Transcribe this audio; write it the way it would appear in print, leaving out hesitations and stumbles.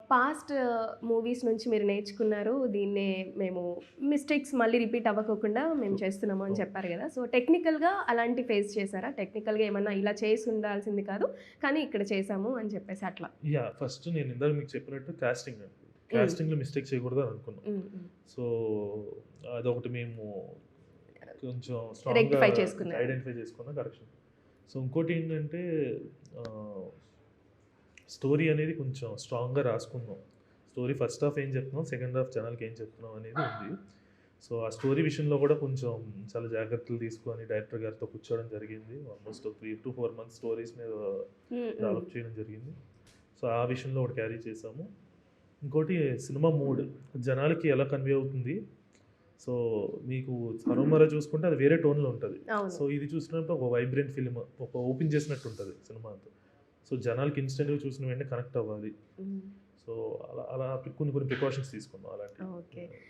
Past movies నుంచి మీరు నేర్చుకున్నారు. దీన్నే మేము మిస్టేక్స్ మళ్ళీ రిపీట్ అవ్వకోకుండా మేము చేస్తున్నాము అని చెప్పారు గదా! సో, టెక్నికల్‌గా అలాంటి ఫేస్ చేసారా? టెక్నికల్‌గా ఏమన్నా ఇలా చేసి ఉండాల్సింది కాదు, కానీ ఇక్కడ చేసాము అని చెప్పేసి అట్లా. యాహ్! ఫస్ట్ నేను ఇందాక మీకు చెప్పినట్టు కాస్టింగ్ అండి. హ్మ్. కాస్టింగ్‌లో మిస్టేక్ చేయకూడదు అని అనుకున్నాం. హ్మ్. హ్మ్. సో, అదొకటి మేము కొంచెం స్ట్రాంగ్‌గా రెక్టిఫై చేసుకున్నారు. ఐడెంటిఫై చేసుకున్న కరెక్షన్. సో, ఇంకోటేంటంటే ఆహ్, స్టోరీ అనేది కొంచెం స్ట్రాంగ్‌గా రాసుకుందాం. స్టోరీ ఫస్ట్ హాఫ్ ఏం చెప్తున్నాం, సెకండ్ హాఫ్ జనాలకి ఏం చెప్తున్నాం అనేది ఉంది. సో, ఆ స్టోరీ విషయంలో కూడా కొంచెం చాలా జాగ్రత్తలు తీసుకొని డైరెక్టర్ గారితో కూర్చోవడం జరిగింది. ఆల్మోస్ట్ 3-4 మంత్స్ స్టోరీస్ మీద హ్మ్. హ్మ్. డెవలప్ చేయడం జరిగింది. సో, ఆ విషయంలో ఒకటి క్యారీ చేసాము. ఇంకోటి సినిమా మూడ్ జనాలకి ఎలా కన్వే అవుతుంది. సో, మీకు 'హరోమరా' చూసుకుంటే అది వేరే టోన్‌లో ఉంటది. అవును. సో, ఇది చూసినప్పుడు ఒక వైబ్రెంట్ ఫిల్మ్, ఒక ఓపెన్ చేసినట్టు ఉంటది సినిమా అంతా. సో, జనాలకి ఇన్‌స్టంట్‌గా చూసిన వెంటనే కనెక్ట్ అవ్వాలి. హ్మ్. సో, అలా అలా కొన్ని కొన్ని ప్రికాషన్స్ తీసుకున్నాం అలాంటివి. ఓకే.